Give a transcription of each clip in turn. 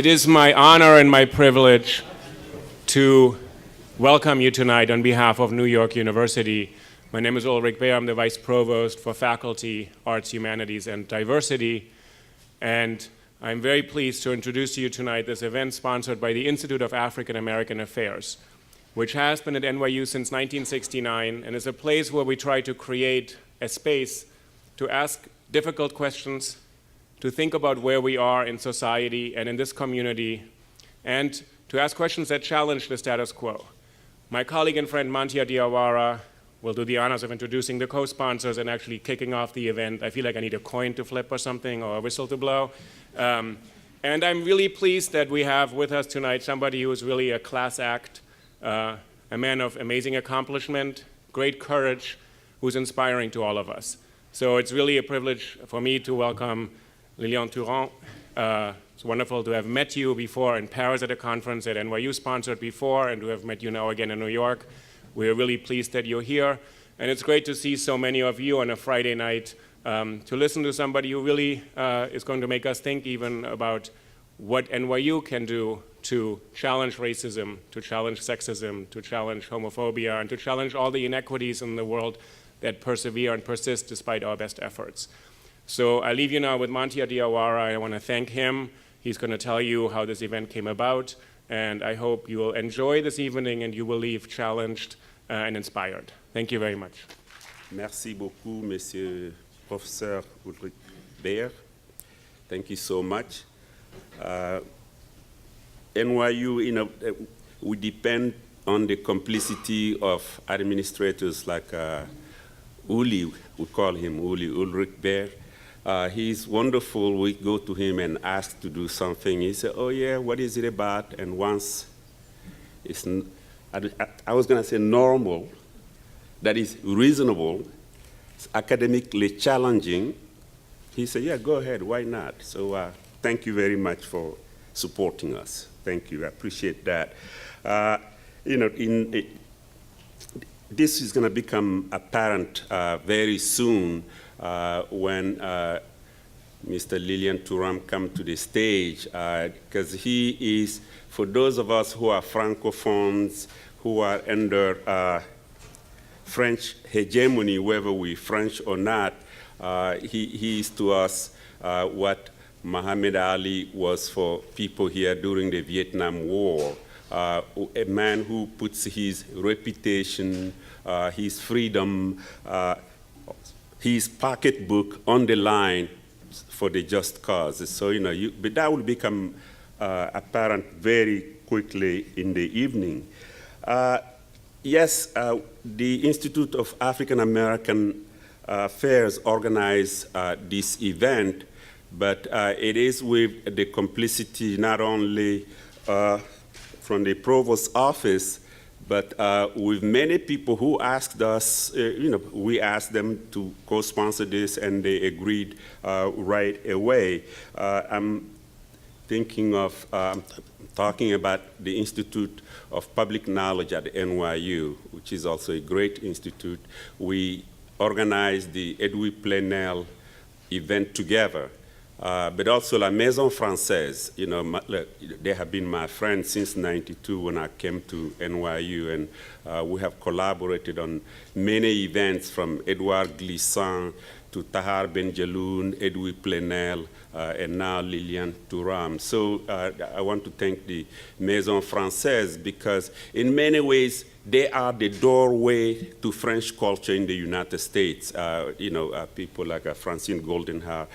It is my honor and my privilege to welcome you tonight on behalf of New York University. My name is Ulrich Behr. I'm the Vice Provost for Faculty, Arts, Humanities, and Diversity. And I'm very pleased to introduce to you tonight this event sponsored by the Institute of African American Affairs, which has been at NYU since 1969 and is a place where we try to create a space to ask difficult questions, to think about where we are in society and in this community, and to ask questions that challenge the status quo. My colleague and friend Mantia Diawara will do the honors of introducing the co-sponsors and actually kicking off the event. I feel like I need a coin to flip or something, or a whistle to blow. And I'm really pleased that we have with us tonight somebody who is really a class act, a man of amazing accomplishment, great courage, who's inspiring to all of us. So it's really a privilege for me to welcome Lilian Thuram. It's wonderful to have met you before in Paris at a conference that NYU sponsored before, and to have met you now again in New York. We're really pleased that you're here, and it's great to see so many of you on a Friday night to listen to somebody who really is going to make us think even about what NYU can do to challenge racism, to challenge sexism, to challenge homophobia, and to challenge all the inequities in the world that persevere and persist despite our best efforts. So I leave you now with Mantia Diawara. I want to thank him. He's going to tell you how this event came about, and I hope you will enjoy this evening and you will leave challenged and inspired. Thank you very much. Merci beaucoup, Monsieur Professeur Ulrich Behr. Thank you so much. NYU, we depend on the complicity of administrators like Uli, we call him Uli, Ulrich Behr. He's wonderful. We go to him and ask to do something. He said, oh yeah, what is it about? And once it's, I was going to say normal, that is reasonable, it's academically challenging, he said, yeah, go ahead, why not? So thank you very much for supporting us. Thank you, I appreciate that. This is going to become apparent very soon when Mr. Lilian Thuram comes to the stage, because he is, for those of us who are Francophones, who are under French hegemony, whether we're French or not, he is to us what Muhammad Ali was for people here during the Vietnam War. A man who puts his reputation, his freedom, his pocketbook on the line for the just cause. So, but that will become apparent very quickly in the evening. Yes, the Institute of African American Affairs organized this event, but it is with the complicity not only from the provost's office, but with many people who asked us, we asked them to co-sponsor this, and they agreed right away. I'm thinking of talking about the Institute of Public Knowledge at NYU, which is also a great institute. We organized the Edwy Plenel event together. But also La Maison Française, they have been my friends since '92 when I came to NYU, and we have collaborated on many events from Edouard Glissant to Tahar Benjeloun, Edwy Plenel, and now Lilian Thuram. So I want to thank the Maison Française because in many ways they are the doorway to French culture in the United States. People like Francine Goldenhar,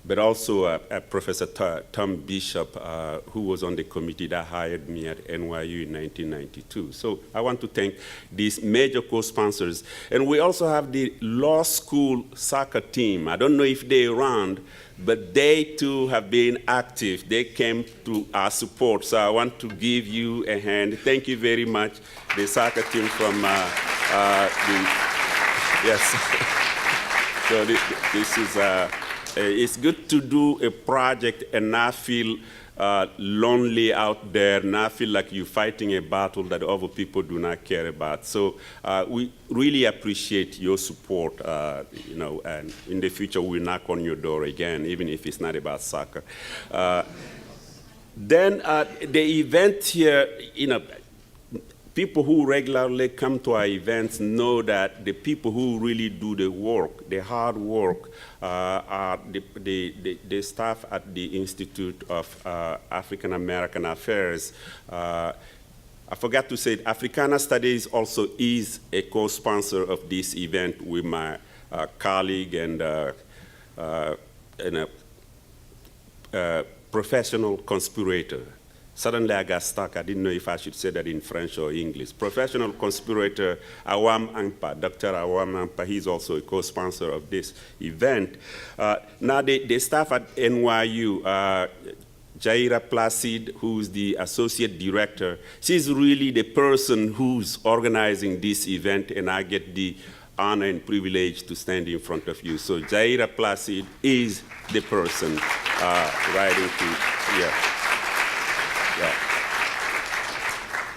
but also Professor Tom Bishop, who was on the committee that hired me at NYU in 1992. So I want to thank these major co-sponsors. And we also have the law school soccer team. I don't know if they're around, but they too have been active. They came to our support. So I want to give you a hand. Thank you very much, the soccer team from yes. So this is, it's good to do a project and not feel lonely out there, not feel like you're fighting a battle that other people do not care about. So we really appreciate your support, and in the future we'll knock on your door again, even if it's not about soccer. Then the event here, people who regularly come to our events know that the people who really do the work, the hard work, are the staff at the Institute of African American Affairs. I forgot to say, Africana Studies also is a co-sponsor of this event with my colleague and professional conspirator. Suddenly I got stuck. I didn't know if I should say that in French or English. Professional conspirator Awam Ampa, Dr. Awam Ampa, he's also a co-sponsor of this event. Now the staff at NYU, Jaira Placid, who's the associate director, she's really the person who's organizing this event, and I get the honor and privilege to stand in front of you. So Jaira Placid is the person writing to, yeah.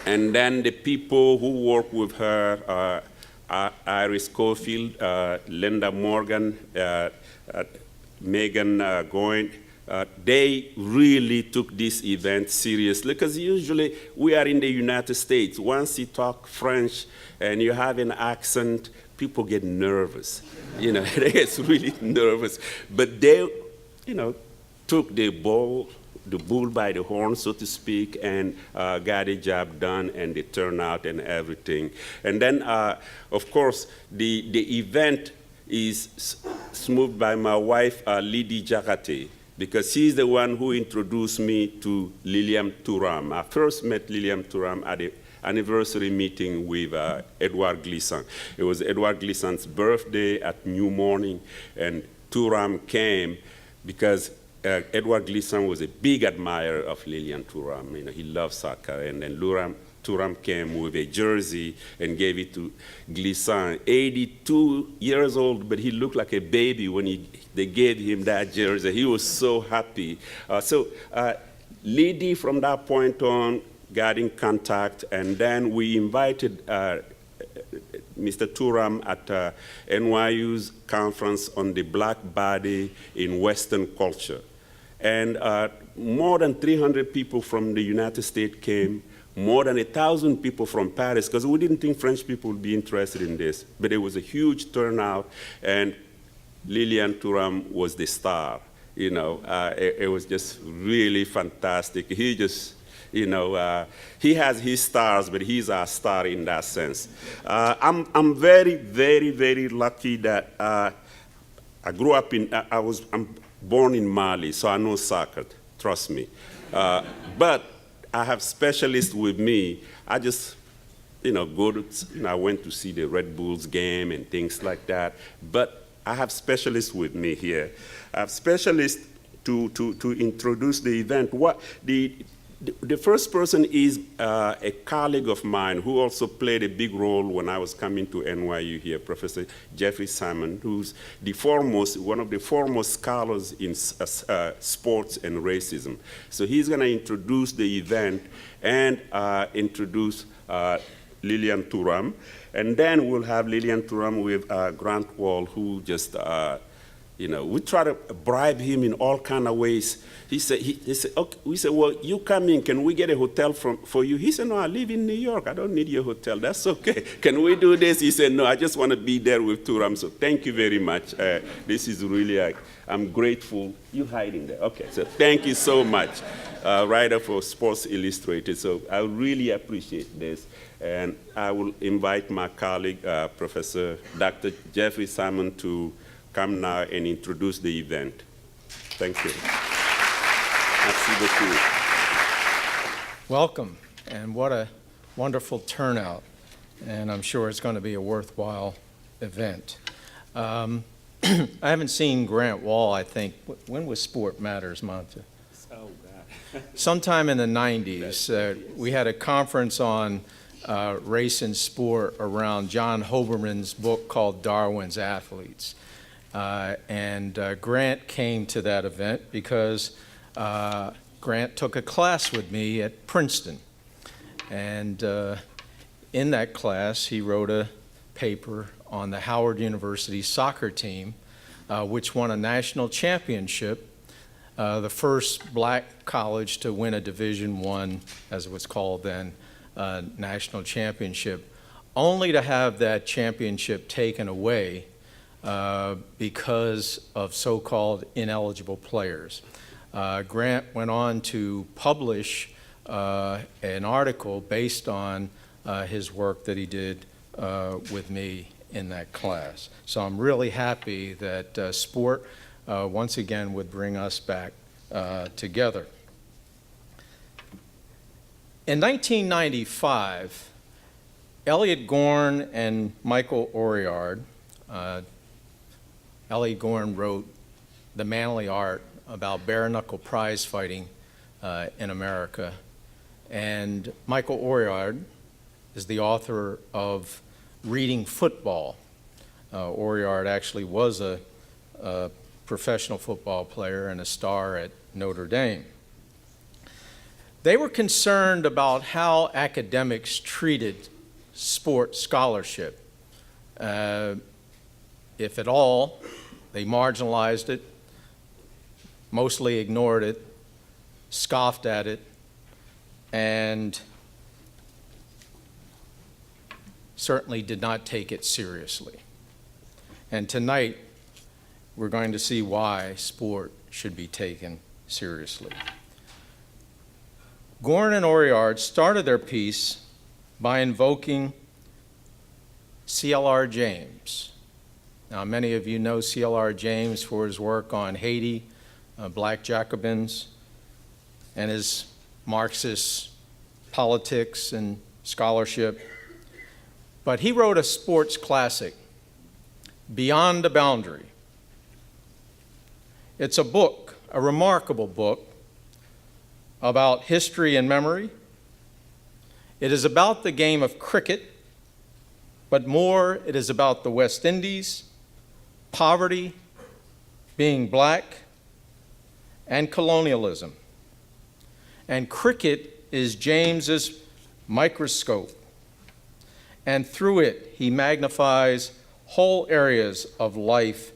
And then the people who work with her are Iris Schofield, Linda Morgan, Megan Goin. They really took this event seriously, because usually we are in the United States. Once you talk French and you have an accent, people get nervous. They get really nervous. But they, took the bull by the horn, so to speak, and got the job done, and the turnout and everything. And then, of course, the event is smoothed by my wife, Lydie Jakate, because she's the one who introduced me to Lilian Thuram. I first met Lilian Thuram at the anniversary meeting with Edouard Glissant. It was Edouard Glissant's birthday at New Morning, and Thuram came because Edouard Glissant was a big admirer of Lilian Thuram. He loved soccer, and then Thuram came with a jersey and gave it to Glissant. 82 years old, but he looked like a baby when they gave him that jersey. He was so happy. Lydie, from that point on, got in contact, and then we invited Mr. Thuram at NYU's conference on the black body in Western culture. And more than 300 people from the United States came, more than 1,000 people from Paris, because we didn't think French people would be interested in this. But it was a huge turnout, and Lilian Thuram was the star. It was just really fantastic. He just, he has his stars, but he's our star in that sense. I'm very, very, very lucky that I grew up I'm born in Mali, so I know soccer, trust me. But I have specialists with me. I just, I went to see the Red Bulls game and things like that. But I have specialists with me here. I have specialists to introduce the event. The first person is a colleague of mine who also played a big role when I was coming to NYU here, Professor Jeffrey Salmon, who's one of the foremost scholars in sports and racism. So he's going to introduce the event and introduce Lilian Thuram. And then we'll have Lilian Thuram with Grant Wall, who just we try to bribe him in all kind of ways. He said, okay. We said, well, you come in, can we get a hotel for you? He said, no, I live in New York. I don't need your hotel. That's okay. Can we do this? He said, no, I just want to be there with Thuram. So thank you very much. This is really, I'm grateful. You hiding there. Okay, so thank you so much, writer for Sports Illustrated. So I really appreciate this. And I will invite my colleague, Professor Dr. Jeffrey Salmon, to come now and introduce the event. Thank you. Merci beaucoup. Welcome, and what a wonderful turnout. And I'm sure it's going to be a worthwhile event. I haven't seen Grant Wall, I think. When was Sport Matters, Monta? Oh, God. Sometime in the 90s, we had a conference on race and sport around John Hoberman's book called Darwin's Athletes. Grant came to that event because Grant took a class with me at Princeton. And in that class, he wrote a paper on the Howard University soccer team, which won a national championship the first black college to win a Division I, as it was called then, national championship, only to have that championship taken away because of so-called ineligible players. Grant went on to publish an article based on his work that he did with me in that class. So I'm really happy that sport once again would bring us back together. In 1995, Elliot Gorn and Michael Oriard, Elliot Gorn wrote The Manly Art about bare knuckle prize fighting in America, and Michael Oriard is the author of Reading Football. Oriard actually was a professional football player and a star at Notre Dame. They were concerned about how academics treated sports scholarship. If at all, they marginalized it, mostly ignored it, scoffed at it, and certainly did not take it seriously. And tonight, we're going to see why sport should be taken seriously. Gorn and Oriard started their piece by invoking C.L.R. James. Now, many of you know C.L.R. James for his work on Haiti, Black Jacobins, and his Marxist politics and scholarship. But he wrote a sports classic, Beyond the Boundary. It's a book, a remarkable book, about history and memory. It is about the game of cricket, but more, it is about the West Indies, poverty, being black, and colonialism. And cricket is James's microscope. And through it, he magnifies whole areas of life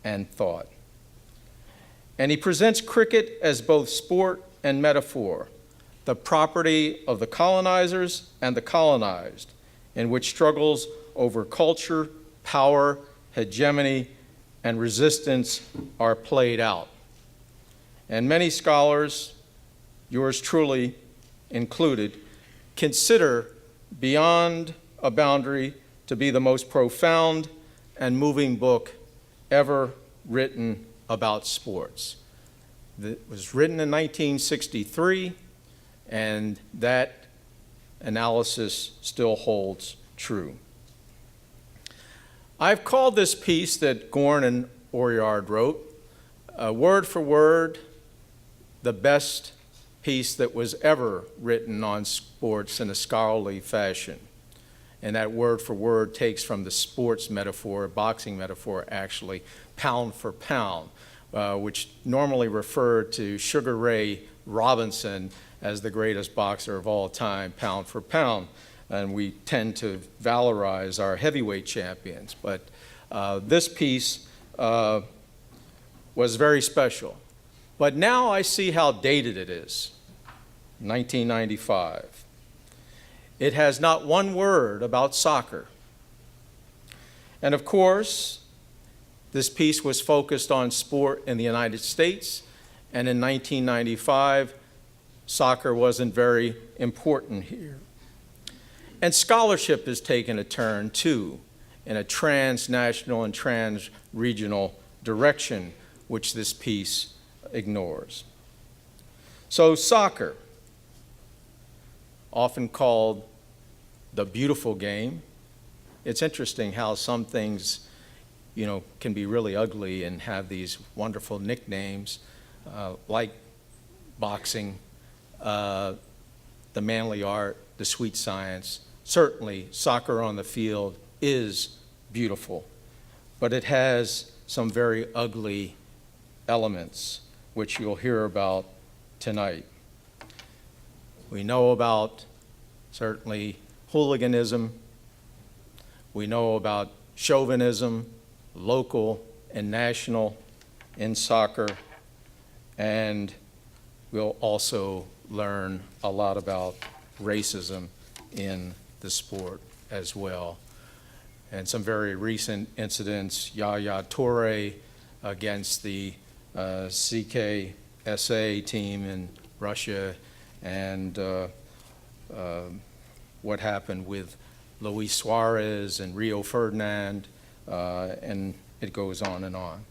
and thought. And he presents cricket as both sport and metaphor, the property of the colonizers and the colonized, in which struggles over culture, power, hegemony, and resistance are played out. And many scholars, yours truly included, consider Beyond a Boundary to be the most profound and moving book ever written about sports. It was written in 1963, and that analysis still holds true. I've called this piece that Gorn and Oriard wrote, word for word, the best piece that was ever written on sports in a scholarly fashion. And that word for word takes from the sports metaphor, boxing metaphor actually, pound for pound, which normally referred to Sugar Ray Robinson as the greatest boxer of all time, pound for pound. And we tend to valorize our heavyweight champions. But this piece was very special. But now I see how dated it is, 1995. It has not one word about soccer. And of course, this piece was focused on sport in the United States, and in 1995, soccer wasn't very important here. And scholarship has taken a turn, too, in a transnational and trans-regional direction, which this piece ignores. So soccer, often called the beautiful game. It's interesting how some things, can be really ugly and have these wonderful nicknames, like boxing, the manly art, the sweet science. Certainly, soccer on the field is beautiful, but it has some very ugly elements, which you'll hear about tonight. We know about, certainly, hooliganism. We know about chauvinism, local and national, in soccer. and we'll also learn a lot about racism in the sport as well. And some very recent incidents, Yaya Toure against the CKSA team in Russia, and what happened with Luis Suarez and Rio Ferdinand, and it goes on and on.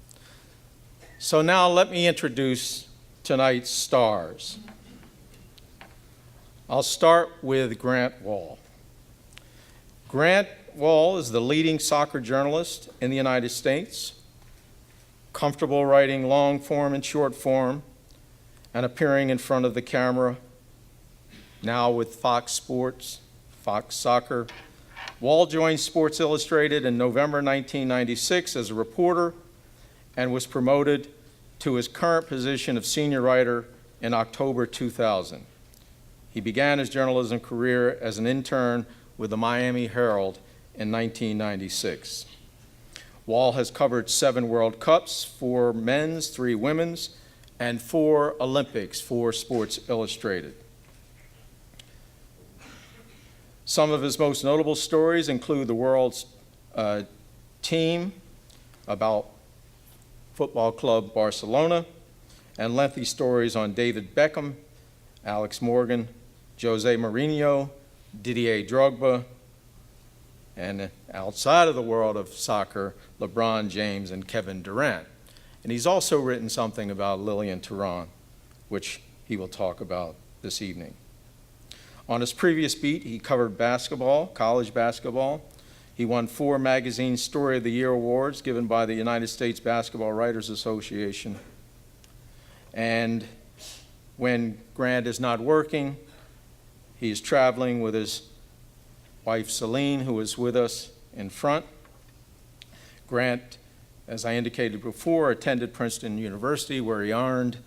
So now let me introduce tonight's stars. I'll start with Grant Wahl. Grant Wahl is the leading soccer journalist in the United States, comfortable writing long form and short form, and appearing in front of the camera, now with Fox Sports, Fox Soccer. Wahl joined Sports Illustrated in November 1996 as a reporter and was promoted to his current position of senior writer in October 2000. He began his journalism career as an intern with the Miami Herald in 1996. Wahl has covered 7 World Cups, 4 men's, 3 women's, and 4 Olympics for Sports Illustrated. Some of his most notable stories include the World's Team about Football Club Barcelona, and lengthy stories on David Beckham, Alex Morgan, Jose Mourinho, Didier Drogba, and outside of the world of soccer, LeBron James and Kevin Durant. And he's also written something about Lillian Thuram, which he will talk about this evening. On his previous beat, he covered basketball, college basketball. He won 4 magazine Story of the Year awards given by the United States Basketball Writers Association. And when Grant is not working, he's traveling with his wife Celine, who is with us in front. Grant, as I indicated before, attended Princeton University, where he earned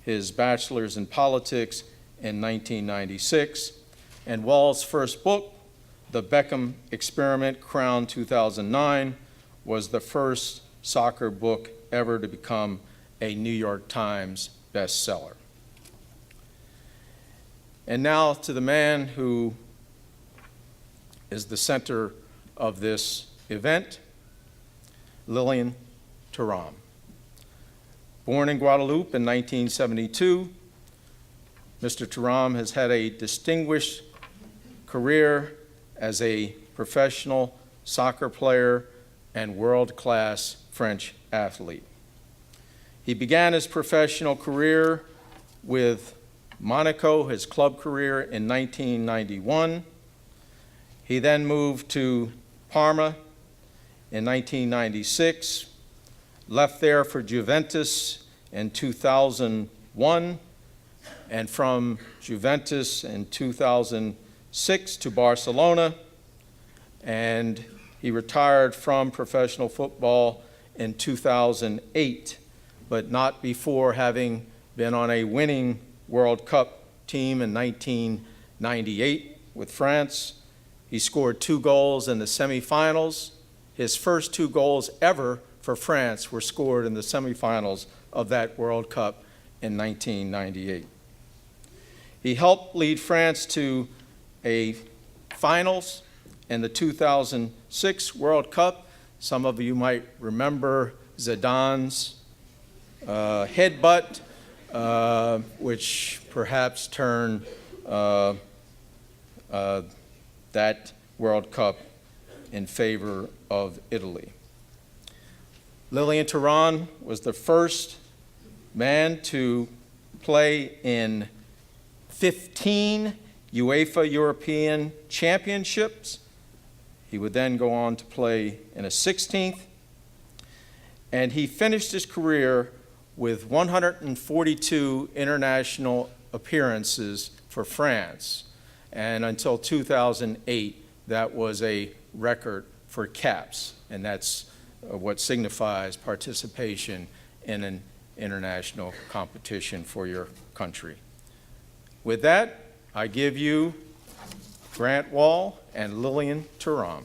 his bachelor's in politics in 1996. And Wahl's first book, The Beckham Experiment, Crown 2009, was the first soccer book ever to become a New York Times bestseller. And now to the man who is the center of this event, Lillian Thuram. Born in Guadeloupe in 1972, Mr. Thuram has had a distinguished career as a professional soccer player and world-class French athlete. He began his professional career with Monaco, his club career, in 1991. He then moved to Parma in 1996, left there for Juventus in 2001, and from Juventus in 2006 to Barcelona, and he retired from professional football in 2008, but not before having been on a winning World Cup team in 1998 with France. He scored 2 goals in the semifinals. His first 2 goals ever for France were scored in the semifinals of that World Cup in 1998. He helped lead France to a finals in the 2006 World Cup. Some of you might remember Zidane's headbutt, which perhaps turned that World Cup in favor of Italy. Lillian Thuram was the first man to play in 15 UEFA European Championships. He would then go on to play in a 16th, and he finished his career with 142 international appearances for France. And until 2008, that was a record for caps, and that's what signifies participation in an international competition for your country. With that, I give you Grant Wahl and Lillian Thuram.